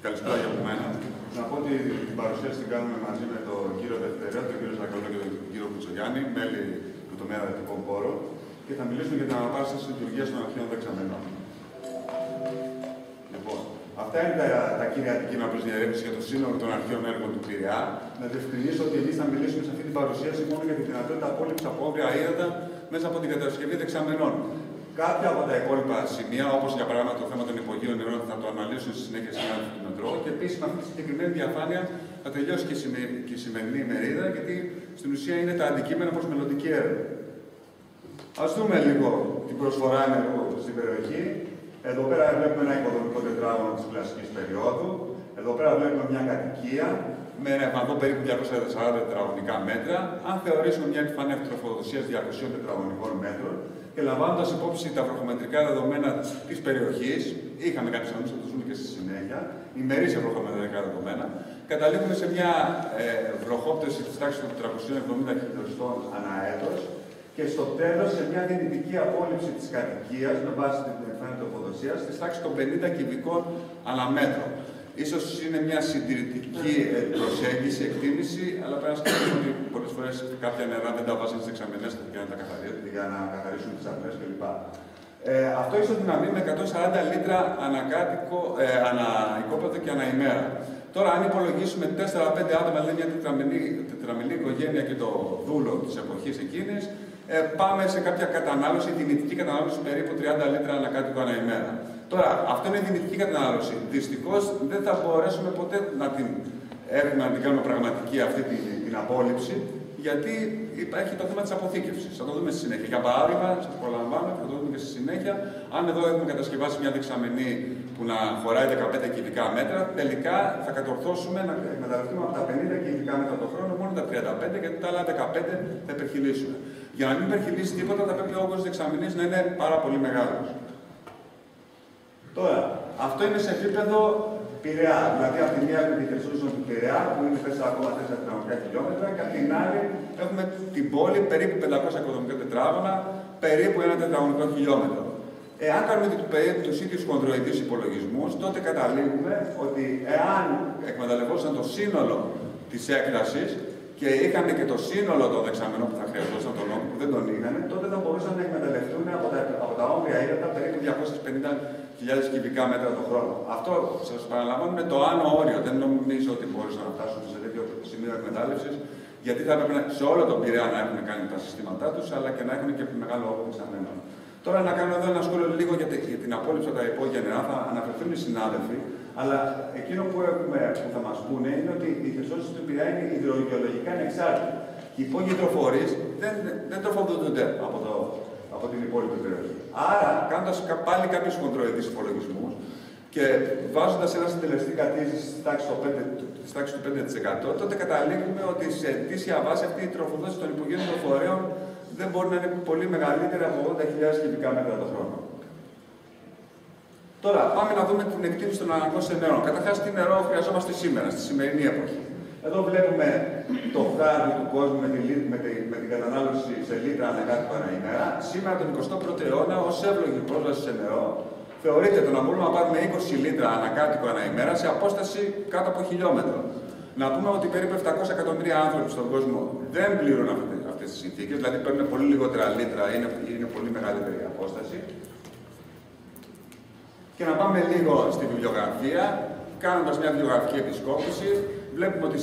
Καλησπέρα για μένα. Να πω ότι την παρουσίαση την κάνουμε μαζί με τον κύριο Δευτερέα, τον κύριο Σακολό και τον κύριο Κουτσογιάννη, μέλη του τομέα δυτικών πόρων, και θα μιλήσουμε για την αναπάραση τη λειτουργία των αρχείων δεξαμενών. Λοιπόν, αυτά είναι τα κύρια αντικείμενα προς διερεύνηση για το σύνολο των αρχείων έργων του Πειραιά. Να διευκρινίσω ότι εμείς θα μιλήσουμε σε αυτή την παρουσίαση μόνο για τη δυνατότητα απόλυψης από όγκρα ύδατα μέσα από την κατασκευή δεξαμενών. Κάποια από τα υπόλοιπα σημεία, όπως για παράδειγμα το θέμα των υπογείων νερών, θα το αναλύσουν στη συνέχεια συνάδελφοι του Μετρό. Και επίσης με αυτή τη συγκεκριμένη διαφάνεια θα τελειώσει και η σημερινή ημερίδα, γιατί στην ουσία είναι τα αντικείμενα προς μελλοντική έρευνα. Ας δούμε λίγο την προσφορά ενεργού στην περιοχή. Εδώ πέρα βλέπουμε ένα οικοδομικό τετράγωνο της κλασικής περίοδου. Εδώ πέρα βλέπουμε μια κατοικία με ένα επαντό περίπου 240 τετραγωνικά μέτρα. Αν θεωρήσουμε μια επιφάνεια τροφοδοσίας 200 τετραγωνικών μέτρων και λαμβάνοντας υπόψη τα βροχομετρικά δεδομένα της περιοχής, είχαμε κάποιες αναλύσεις, θα το δούμε και στη συνέχεια, ημερήσια βροχομετρικά δεδομένα, καταλήγουμε σε μια βροχόπτωση της τάξης των 470 χιλιοστών ανά έτος και στο τέλος σε μια δυνητική απόλυψη της κατοικίας με βάση την επιφάνεια τροφοδοσίας της τάξης των 50 κυβικών ανά μέτρο. Ίσως είναι μια συντηρητική προσέγγιση, εκτίμηση, αλλά πρέπει να σκεφτούμε ότι πολλές φορές κάποια νερά δεν τα βάζουν στις δεξαμενές για να καθαρίσουν τις αυλές κλπ. Αυτό ισοδυναμεί με 140 λίτρα ανακάτοικο, αναοικόπεδο και αναημέρα. Τώρα, αν υπολογίσουμε 4-5 άτομα, δηλαδή μια τετραμελή οικογένεια και το δούλο της εποχής εκείνης, πάμε σε κάποια κατανάλωση, δυνητική κατανάλωση περίπου 30 λίτρα ανακάτοικο αναημέρα. Τώρα, αυτό είναι δυνητική κατανάλωση. Δυστυχώς δεν θα μπορέσουμε ποτέ να την κάνουμε πραγματική αυτή την απόλυψη, γιατί υπάρχει το θέμα της αποθήκευσης. Θα το δούμε στη συνέχεια. Για παράδειγμα, σας προλαμβάνω και θα το δούμε και στη συνέχεια, αν εδώ έχουμε κατασκευάσει μια δεξαμενή που να χωράει 15 κυβικά μέτρα, τελικά θα κατορθώσουμε να εκμεταλλευτούμε από τα 50 κυβικά μέτρα το χρόνο μόνο τα 35, γιατί τα άλλα 15 θα υπερχειλήσουμε. Για να μην υπερχειλήσει τίποτα, θα πρέπει ο όγκος της δεξαμενής να είναι πάρα πολύ μεγάλος. Τώρα, αυτό είναι σε επίπεδο Πειραιά. Δηλαδή, από τη μία έχουμε τη χερσόζωνη του Πειραιά, που είναι 4,4 τετραγωνικά χιλιόμετρα, και από την άλλη έχουμε την πόλη, περίπου 500 οικοδομικά τετράγωνα, περίπου 1 τετραγωνικό χιλιόμετρο. Εάν κάνουμε τους ίδιους χονδροειδείς υπολογισμούς, τότε καταλήγουμε ότι εάν εκμεταλλευόταν το σύνολο της έκτασης και είχαν και το σύνολο των δεξαμενών που θα χρειαζόταν τον όγκο, που δεν τον είχαν, τότε θα μπορούσαν να εκμεταλλευτούν από τα όγκρια ύδατα περίπου 250.000 κυβικά μέτρα το χρόνο. Αυτό σας παραλαμβάνω είναι το άνω όριο. Δεν νομίζω ότι μπορούσαν να φτάσουν σε τέτοιο σημείο εκμετάλλευσης, γιατί θα έπρεπε σε όλο τον Πειραιά να έχουν κάνει τα συστήματά τους, αλλά και να έχουν και μεγάλο όγκο δεξαμενών. Τώρα να κάνω εδώ ένα σχόλιο λίγο για την απόλυψη από τα υπόγεια νερά. Θα αναφερθούν οι συνάδελφοι, αλλά εκείνο που θα μας πούνε είναι ότι η χερσόζωση του Πειραιά είναι υδρογεολογικά ανεξάρτητη. Οι υπόγειοι τροφορείς δεν τροφοδοτούνται από την υπόλοιπη περιοχή. Άρα, κάνοντας πάλι κάποιους χονδροειδείς υπολογισμούς και βάζοντας ένα συντελεστή κατοίκησης στη τάξη του 5%, τότε καταλήγουμε ότι σε αιτήσια βάση αυτή η τροφοδότηση των υπογείων τροφορέων δεν μπορεί να είναι πολύ μεγαλύτερη από 80.000 κυβικά μέτρα το χρόνο. Τώρα, πάμε να δούμε την εκτίμηση των αναγκών σε νερό. Καταρχάς, τι νερό χρειαζόμαστε σήμερα, στη σημερινή εποχή. Εδώ βλέπουμε το χάρτη του κόσμου με την κατανάλωση σε λίτρα ανακάτοικο ανά ημέρα. Σήμερα, τον 21ο αιώνα, ως εύλογη πρόσβαση σε νερό, θεωρείται το να μπορούμε να πάρουμε 20 λίτρα ανακάτοικο ανά ημέρα σε απόσταση κάτω από χιλιόμετρο. Να πούμε ότι περίπου 700 εκατομμύρια άνθρωποι στον κόσμο δεν πληρούν αυτές τις συνθήκες, δηλαδή παίρνουν πολύ λιγότερα λίτρα, είναι πολύ μεγαλύτερη η απόσταση. Και να πάμε λίγο στη βιβλιογραφία, κάνοντας μια βιβλιογραφική επισκόπηση, βλέπουμε ότι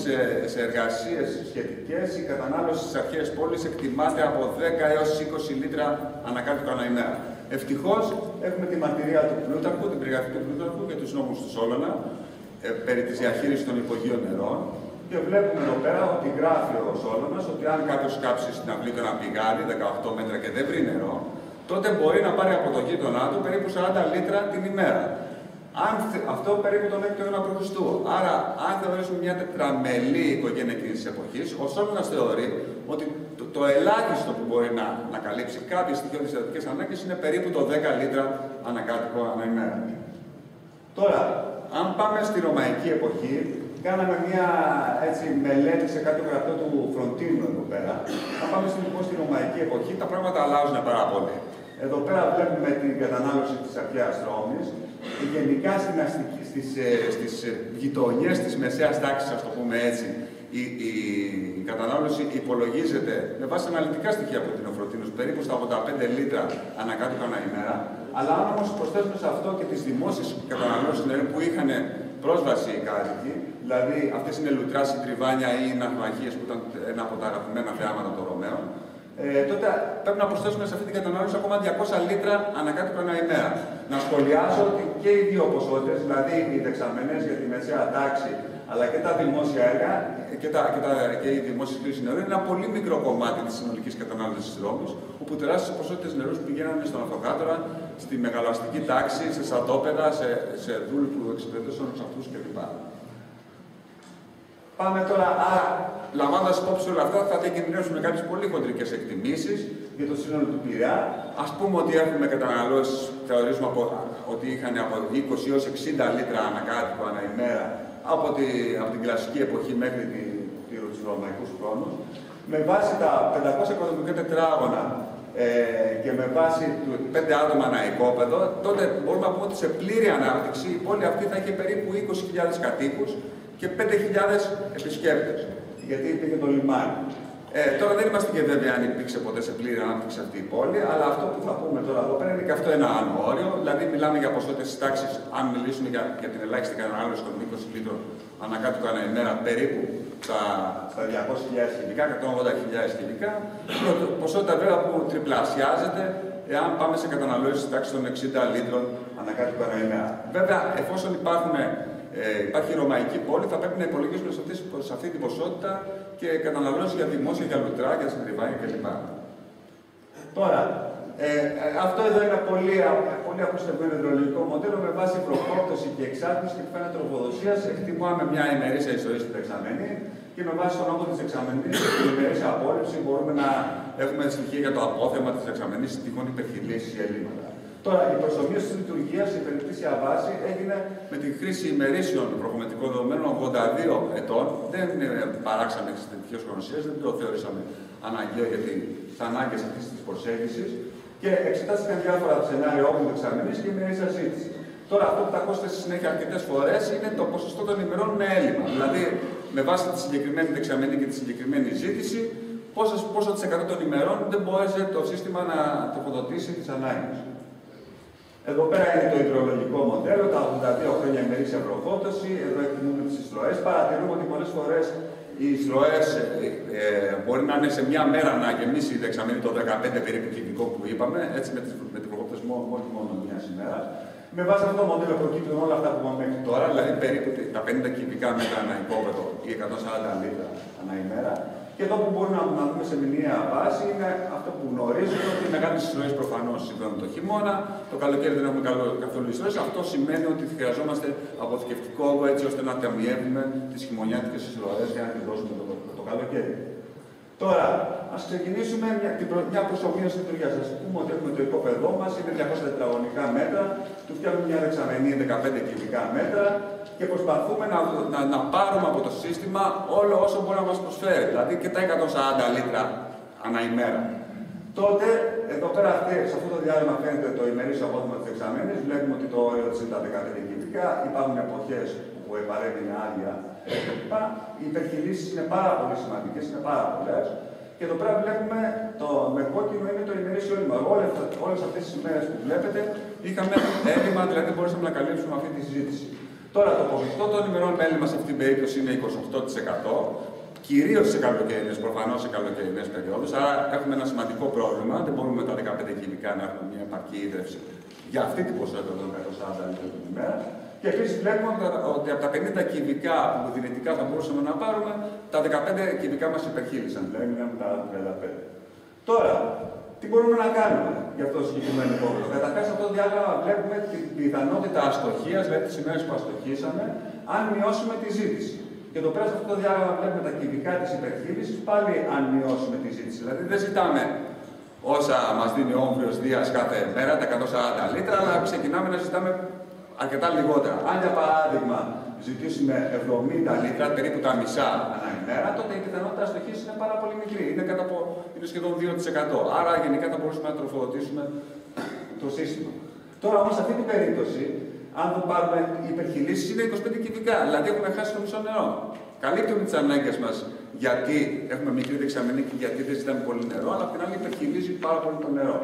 σε εργασίες σχετικές η κατανάλωση στις αρχαίες πόλεις εκτιμάται από 10 έως 20 λίτρα ανακάτοικο ανά ημέρα. Ευτυχώς έχουμε τη μαρτυρία του Πλούταρχου, την περιγραφή του Πλούταρχου και τους νόμους του Σόλωνα περί της διαχείρισης των υπογείων νερών. Και βλέπουμε εδώ πέρα ότι γράφει ο Σόλωνας ότι αν κάποιος κάψει στην αυλή του ένα πηγάδι 18 μέτρα και δεν βρει νερό, τότε μπορεί να πάρει από το γείτονά του περίπου 40 λίτρα την ημέρα. Αυτό περίπου τον 6ο αιώνα π.Χ. Άρα, αν θεωρήσουμε μια τετραμελή οικογένεια εκείνης της εποχής, ο Σόλωνας θεωρεί ότι το ελάχιστο που μπορεί να καλύψει κάποιες στοιχειώδεις συστατικές ανάγκες είναι περίπου το 10 λίτρα ανακάτοικο ανά ημέρα. Τώρα, αν πάμε στη ρωμαϊκή εποχή, κάναμε μια μελέτη σε κάποιο γραφείο του Φροντίνου εδώ πέρα. Αν πάμε λοιπόν στη ρωμαϊκή εποχή, τα πράγματα αλλάζουν πάρα πολύ. Εδώ πέρα βλέπουμε την κατανάλωση της αρχαίας Ρώμης Γενικά στις γειτονιές της μεσαίας τάξης, ας το πούμε έτσι, η κατανάλωση υπολογίζεται με βάση αναλυτικά στοιχεία από την Οφροτίνους περίπου στα 85 λίτρα ανακάτοικο ανά ημέρα. Αλλά αν όμως προσθέσουμε σε αυτό και τις δημόσιες καταναλώσεις νερού που είχαν πρόσβαση οι κάτοικοι, δηλαδή αυτές είναι λουτρά, συντριβάνια ή ναυμαγίες που ήταν ένα από τα αγαπημένα θεάματα των Ρωμαίων, τότε πρέπει να προσθέσουμε σε αυτή την κατανάλωση ακόμα 200 λίτρα ανακάτοικο ανά ημέρα. Να σχολιάσω ότι και οι δύο ποσότητες, δηλαδή οι δεξαμενές για τη μεσαία τάξη, αλλά και τα δημόσια έργα και οι δημόσιες κλήσεις νερού είναι ένα πολύ μικρό κομμάτι της συνολικής κατανάλωσης της Ρώμης, όπου τεράστιες ποσότητες νερού πηγαίνανε στον Αυτοκράτορα, στη μεγαλοαστική τάξη, σε στρατόπεδα, σε δούλους που εξυπηρετούσαν τους αυτούς κλπ. Πάμε τώρα, άρα, λαμβάνοντας υπόψη όλα αυτά, θα διακινδυνεύσουμε κάποιες πολύ χοντρικές εκτιμήσεις για το σύνολο του Πειραιά. Ας πούμε ότι έχουμε καταναλώσεις, θεωρήσουμε ότι είχαν από 20 έως 60 λίτρα ανακάτοικο ανά ημέρα από την κλασική εποχή μέχρι τους ρωμαϊκούς χρόνους. Με βάση τα 500 οικοδομικά τετράγωνα και με βάση 5 άτομα ανά οικόπεδο, τότε μπορούμε να πούμε ότι σε πλήρη ανάπτυξη η πόλη αυτή θα είχε περίπου 20.000 κατοίκους και 5.000 επισκέπτες, γιατί υπήρχε το λιμάνι. Τώρα δεν είμαστε και βέβαιοι αν υπήρξε ποτέ σε πλήρη ανάπτυξη αυτή η πόλη, αλλά αυτό που θα πούμε τώρα εδώ πέρα είναι και αυτό ένα άνω όριο. Δηλαδή, μιλάμε για ποσότητες της τάξης, αν μιλήσουμε για την ελάχιστη κατανάλωση των 20 λίτρων ανακάτοικο ανά ημέρα, περίπου στα 200.000 χιλικά, 180.000 χιλικά. Ποσότητα βέβαια που τριπλασιάζεται εάν πάμε σε καταναλώσεις της τάξης των 60 λίτρων ανακάτοικο ανά ημέρα. Βέβαια, εφόσον υπάρχει η ρωμαϊκή πόλη, θα πρέπει να υπολογίσουμε σε αυτή την ποσότητα και καταναλώσεις για δημόσια, για λουτρά, για συντριβάνια κλπ. Τώρα, αυτό εδώ είναι πολύ απλουστευμένο υδρολογικό μοντέλο με βάση προκόπτωση και εξάρτηση και φαίνεται τροφοδοσία. Εκτιμάμε μια ημερήσια ιστορία στη δεξαμενή και με βάση τον όγκο τη δεξαμενή και την ημερήσια απόρριψη μπορούμε να έχουμε στοιχεία για το απόθεμα τη δεξαμενή, τυχόν υπερχιλήσεις ή ελλείμματα. Τώρα, η προσωμείωση τη λειτουργία σε υπερηκτήσια βάση έγινε με τη χρήση ημερήσιων προκομματικών δεδομένων 82 ετών. Δεν παράξαμε τι τέτοιες χρονοσίες, δεν το θεωρήσαμε αναγκαίο για τις ανάγκες αυτής της προσέγγισης και εξετάστηκαν διάφορα σενάρια όπλου δεξαμενής και ημερήσια ζήτηση. Τώρα, αυτό που θα ακούσετε στη συνέχεια αρκετές φορές είναι το ποσοστό των ημερών με έλλειμμα. Δηλαδή, με βάση τη συγκεκριμένη δεξαμενή και τη συγκεκριμένη ζήτηση, πόσο της 100 των ημερών δεν μπόρεσε το σύστημα να τροφοδοτήσει τις ανάγκες. Εδώ πέρα είναι το υδρολογικό μοντέλο, τα 82 χρόνια ημερήσια προφώτωση. Εδώ εκτιμούμε τις εισρωές. Παρατηρούμε ότι πολλές φορές οι εισρωές μπορεί να είναι σε μια μέρα να γεμίσει η δεξαμενή το 15 περίπου κυβικό που είπαμε, έτσι με την προφώτωση μόνο μια ημέρα. Με βάση αυτό το μοντέλο προκύπτουν όλα αυτά που είπαμε μέχρι τώρα, δηλαδή περίπου τα 50 κυβικά μέτρα ανά οικόπεδο ή 140 λίτρα ανά ημέρα. Και εδώ που μπορούμε να δούμε σε μηνιαία βάση είναι αυτό που γνωρίζουμε, ότι οι μεγάλες εισρωές προφανώς συμβαίνουν το χειμώνα, το καλοκαίρι δεν έχουμε καθόλου εισρωές. Αυτό σημαίνει ότι χρειαζόμαστε αποθηκευτικό όγκο έτσι ώστε να ταμιεύουμε τις χειμωνιάτικες εισρωές για να κλειδώσουμε το καλοκαίρι. Τώρα, ας ξεκινήσουμε μια προσωμείωση λειτουργίας. Ας πούμε ότι έχουμε το οικόπεδό μας, είναι 200 τετραγωνικά μέτρα, του φτιάχνουμε μια δεξαμενή 15 κυβικά μέτρα και προσπαθούμε να πάρουμε από το σύστημα όλο όσο μπορεί να μας προσφέρει, δηλαδή και τα 140 λίτρα ανά ημέρα. Τότε, εδώ πέρα, σε αυτό το διάγραμμα φαίνεται το ημερήσιο απόθεμα της δεξαμενής. Βλέπουμε ότι το όριο της είναι τα 15 κυβικά. Υπάρχουν εποχές που παρέμβει άδεια κλπ. Οι υπερχιλήσεις είναι πάρα πολύ σημαντικές, είναι πάρα πολλές. Και εδώ πέρα βλέπουμε με κόκκινο είναι το ημερήσιο έλλειμμα. Όλες αυτές τις ημέρες που βλέπετε είχαμε έλλειμμα, δηλαδή μπορούσαμε να καλύψουμε αυτή τη συζήτηση. Τώρα, το ποσοστό των ημερών με έλλειμμα σε αυτήν την περίπτωση είναι 28%. Κυρίως σε καλοκαιρινές, προφανώς σε καλοκαιρινές περιόδους. Άρα έχουμε ένα σημαντικό πρόβλημα. Δεν μπορούμε με τα 15 κυβικά να έχουμε μια επαρκή ίδρυυση για αυτή την ποσότητα των 140 λίτρων την ημέρα. Και επίσης βλέπουμε ότι από τα 50 κυβικά που δυνητικά θα μπορούσαμε να πάρουμε, τα 15 κυβικά μας υπερχείλησαν. Δηλαδή μιλάμε τα 35. Τώρα, τι μπορούμε να κάνουμε για αυτό το συγκεκριμένο υπόβολο. Καταρχάς, σε αυτό το διάγραμμα βλέπουμε την πιθανότητα αστοχίας, δηλαδή τις ημέρες που αστοχήσαμε, αν μειώσουμε τη ζήτηση. Και εδώ πέρα σε αυτό το διάγραμμα βλέπουμε τα κυβικά της υπερχείλησης, πάλι αν μειώσουμε τη ζήτηση. Δηλαδή δεν ζητάμε όσα μας δίνει ο Όμβριος Δίας κάθε μέρα, τα 140 λίτρα, αλλά ξεκινάμε να ζητάμε αρκετά λιγότερα. Αν για παράδειγμα ζητήσουμε 70 λίτρα, περίπου τα μισά ανά ημέρα, τότε η πιθανότητα αστοχής είναι πάρα πολύ μικρή. Είναι σχεδόν 2%. Άρα γενικά θα μπορούσαμε να τροφοδοτήσουμε το σύστημα. Τώρα όμως σε αυτή την περίπτωση Αν το πάρουμε, οι υπερχειλήσεις είναι 25 κυβικά, δηλαδή έχουμε χάσει το μισό νερό. Καλύπτουμε τις ανάγκες μας γιατί έχουμε μικρή δεξαμενή και γιατί δεν ζητάμε πολύ νερό, αλλά απ' την άλλη υπερχειλίζει πάρα πολύ το νερό.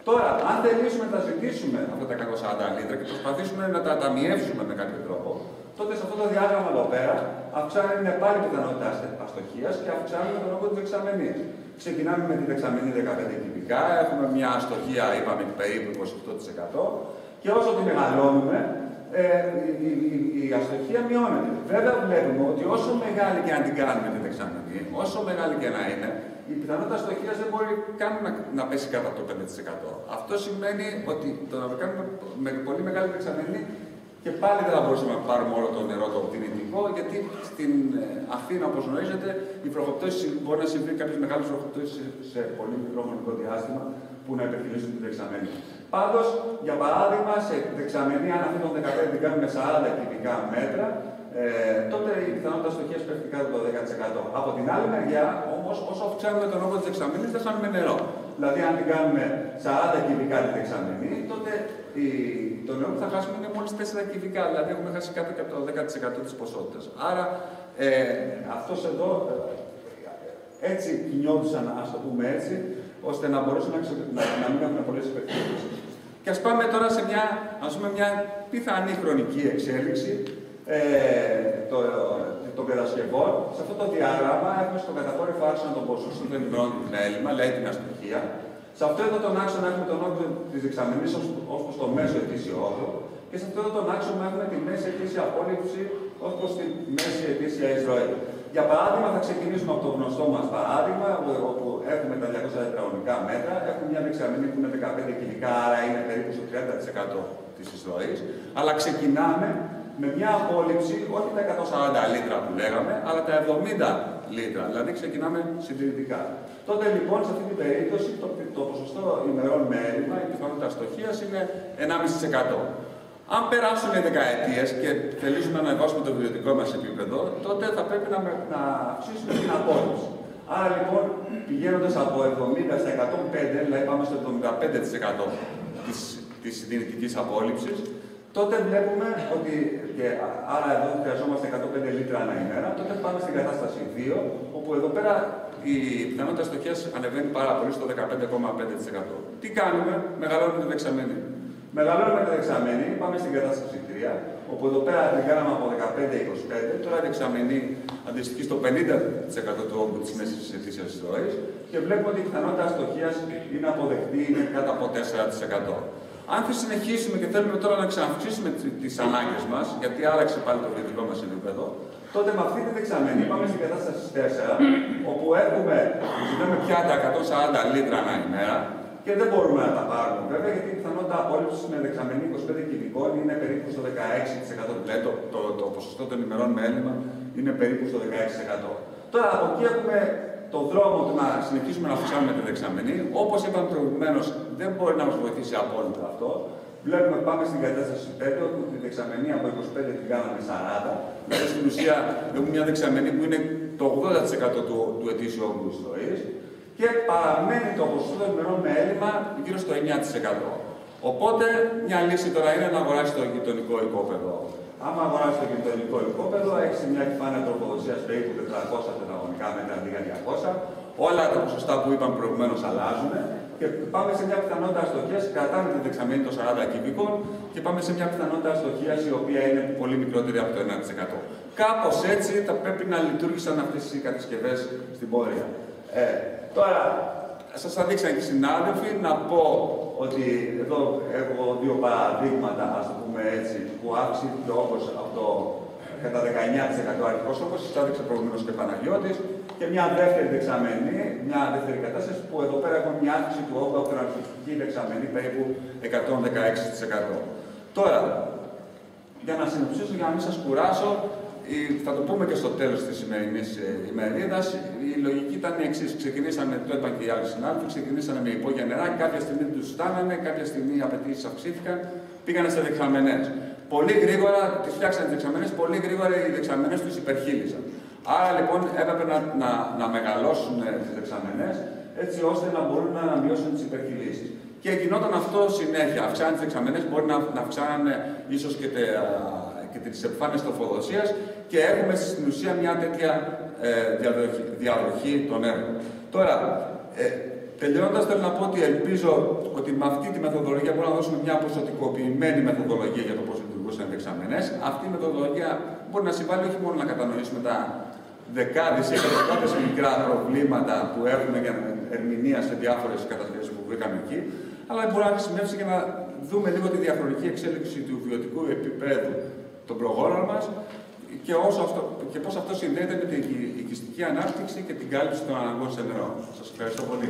Τώρα, αν θελήσουμε να ζητήσουμε αυτά τα 140 λίτρα και προσπαθήσουμε να τα ταμιεύσουμε με κάποιο τρόπο, τότε σε αυτό το διάγραμμα εδώ πέρα αυξάνει πάλι η πιθανότητα αστοχίας και αυξάνουμε τον όγκο της δεξαμενής. Ξεκινάμε με τη δεξαμενή 15 κυβικά, έχουμε μια αστοχία, είπαμε, περίπου 28%, και όσο τη μεγαλώνουμε, η αστοχία μειώνεται. Βέβαια, βλέπουμε ότι όσο μεγάλη και αν την κάνουμε τη δεξαμενή, όσο μεγάλη και να είναι, η πιθανότητα αστοχίας δεν μπορεί καν να πέσει κάτω από το 5%. Αυτό σημαίνει ότι το να κάνουμε με πολύ μεγάλη δεξαμενή και πάλι δεν θα μπορούσαμε να πάρουμε όλο το νερό το δυνητικό, γιατί στην Αθήνα, όπως γνωρίζετε, η βροχοπτώση μπορεί να συμβεί κάποιες μεγάλες βροχοπτώσεις σε πολύ μικρό χρονικό διάστημα που να υπερχειλήσουν τη δεξαμενή. Πάντως, για παράδειγμα, σε δεξαμενή, αν αυτή των 15 την κάνουμε 40 κυβικά μέτρα, τότε η πιθανότητα αστοχίας πέφτει κάτω από το 10%. Από την άλλη μεριά, όμως, όσο αυξάνουμε τον όγκο της δεξαμενής, δεν χάνουμε νερό. Δηλαδή, αν την κάνουμε 40 κυβικά τη δεξαμενή, τότε το νερό που θα χάσουμε είναι μόλις 4 κυβικά, δηλαδή έχουμε χάσει κάτω και από το 10% της ποσότητας. Άρα, αυτός εδώ, έτσι κινιόντουσαν, ας το πούμε έτσι, ώστε να μπορέσουν να μην έχουν πολλές υπερχειλήσεις. Και ας πάμε τώρα σε μια πιθανή χρονική εξέλιξη των κατασκευών. Σε αυτό το διάγραμμα έχουμε στο κατακόρυφο άξονα των ποσοστών των ημερών την έλλειμμα, λέει την αστοχία. Σε αυτό εδώ τον άξονα έχουμε τον όγκο της δεξαμενής ως προς το μέσο ετήσιο όγκο. Και σε αυτό εδώ τον άξονα έχουμε τη μέση ετήσια απόλυψη ως προς τη μέση ετήσια εισρωή. Για παράδειγμα, θα ξεκινήσουμε από το γνωστό μας παράδειγμα, όπου έχουμε τα 200 τετραγωνικά μέτρα, έχουμε μια δεξαμενή που είναι 15 κυβικά, άρα είναι περίπου στο 30% της εισρωής. Αλλά ξεκινάμε με μια απόλυψη, όχι τα 140 λίτρα που λέγαμε, αλλά τα 70 λίτρα, δηλαδή ξεκινάμε συντηρητικά. Τότε λοιπόν, σε αυτή την περίπτωση, το ποσοστό ημερών με έλλειμμα, η πιθανότητα αστοχίας είναι 1,5%. Αν περάσουν οι δεκαετίες και θελήσουμε να ανεβάσουμε το βιωτικό μας επίπεδο, τότε θα πρέπει να αυξήσουμε την απόλυψη. Άρα λοιπόν, πηγαίνοντας από 70 στα 105, δηλαδή πάμε στο 75% της συντηρητικής απόλυψης, τότε βλέπουμε ότι, και άρα εδώ χρειαζόμαστε 105 λίτρα ανά ημέρα, τότε πάμε στην κατάσταση 2, όπου εδώ πέρα η πιθανότητα αστοχίας ανεβαίνει πάρα πολύ στο 15,5%. Τι κάνουμε, μεγαλώνουμε τη δεξαμενή. Μεγαλώνουμε τη δεξαμενή, πάμε στην κατάσταση 3, όπου εδώ πέρα την κάναμε από 15-25, τώρα η δεξαμενή αντιστοιχεί στο 50% του όγκου της μέσης ετήσιας εισρωής και βλέπουμε ότι η πιθανότητα αστοχίας είναι αποδεκτή, είναι κάτω από 4%. Αν θα συνεχίσουμε και θέλουμε τώρα να ξαναυξήσουμε τις ανάγκες μας, γιατί άλλαξε πάλι το βιωτικό μας επίπεδο, τότε με αυτή τη δεξαμενή πάμε στην κατάσταση 4, όπου ζητάμε πια τα 140 λίτρα ανά ημέρα και δεν μπορούμε να τα πάρουμε βέβαια, γιατί η πιθανότητα απόλυψης με δεξαμενή 25 κυβικών είναι περίπου στο 16%. Δηλαδή το ποσοστό των ημερών με έλλειμμα είναι περίπου στο 16%. Τώρα από εκεί έχουμε τον δρόμο του να συνεχίσουμε να αυξάνουμε τη δεξαμενή. Όπως είπαμε προηγουμένως, δεν μπορεί να μας βοηθήσει απόλυτα αυτό. Βλέπουμε, πάμε στην κατάσταση 5, όπου τη δεξαμενή από 25 την κάναμε 40. Δηλαδή στην ουσία έχουμε μια δεξαμενή που είναι το 80% του ετήσιου όγκου εισρωής και παραμένει το ποσοστό των ημερών με έλλειμμα γύρω στο 9%. Οπότε μια λύση τώρα είναι να αγοράσει το γειτονικό οικόπεδο. Άμα αγοράσει το γειτονικό οικόπεδο, έχει μια επιφάνεια τροφοδοσίας περίπου 400 τετραγωνικά μέτρα αντί για 200. Όλα τα ποσοστά που είπαμε προηγουμένως αλλάζουν και πάμε σε μια πιθανότητα αστοχίας, κρατάμε τη δεξαμενή των 40 κυβικών και πάμε σε μια πιθανότητα αστοχίας η οποία είναι πολύ μικρότερη από το 1%. Κάπως έτσι θα πρέπει να λειτουργήσαν αυτές οι κατασκευές στην πορεία. Τώρα, σας τα δείξαν και οι συνάδελφοι, να πω ότι εδώ έχω δύο παραδείγματα, ας το πούμε έτσι, που αυξήθηκε όπως αυτό κατά 19% αρχικός, όπως σας έδειξε προηγουμένως και Παναγιώτης, και μια δεύτερη δεξαμενή, μια δεύτερη κατάσταση που εδώ πέρα έχουμε μια αύξηση του όγκου από την αρχική δεξαμενή περίπου 116%. Τώρα, για να συνοψίσω, για να μην σας κουράσω, θα το πούμε και στο τέλος της σημερινής ημερίδας. Η λογική ήταν η εξής. Ξεκινήσαμε, το είπαν και οι άλλοι συνάδελφοι, ξεκινήσαμε με υπόγεια νερά, κάποια στιγμή τους φτάνανε, κάποια στιγμή οι απαιτήσεις αυξήθηκαν, πήγανε σε δεξαμενές. Πολύ γρήγορα τις φτιάξαν τις δεξαμενές, πολύ γρήγορα οι δεξαμενές τους υπερχείλησαν. Άρα λοιπόν έπρεπε να μεγαλώσουν τις δεξαμενές, έτσι ώστε να μπορούν να μειώσουν τις υπερχειλήσεις. Και γινόταν αυτό συνέχεια. Αυξάνει τις δεξαμενές, μπορεί να αυξάνουν ίσως και τις επιφάνειες τροφοδοσίας και έχουμε στην ουσία μια τέτοια διαδοχή των έργων. Τώρα, τελειώνοντας, θέλω να πω ότι ελπίζω ότι με αυτή τη μεθοδολογία μπορούμε να δώσουμε μια ποσοτικοποιημένη μεθοδολογία για το πώς λειτουργούσαν οι δεξαμενές. Αυτή η μεθοδολογία μπορεί να συμβάλλει όχι μόνο να κατανοήσουμε τα δεκάδες ή εκατοντάδες μικρά προβλήματα που έχουμε για ερμηνεία σε διάφορες κατασκευές που βρήκαμε εκεί, αλλά μπορεί να χρησιμεύσει για να δούμε λίγο τη διαχρονική εξέλιξη του βιωτικού επίπεδου των προγόνων μας και πώς αυτό συνδέεται με την οικιστική ανάπτυξη και την κάλυψη των αναγκών σε νερό. Σας ευχαριστώ πολύ.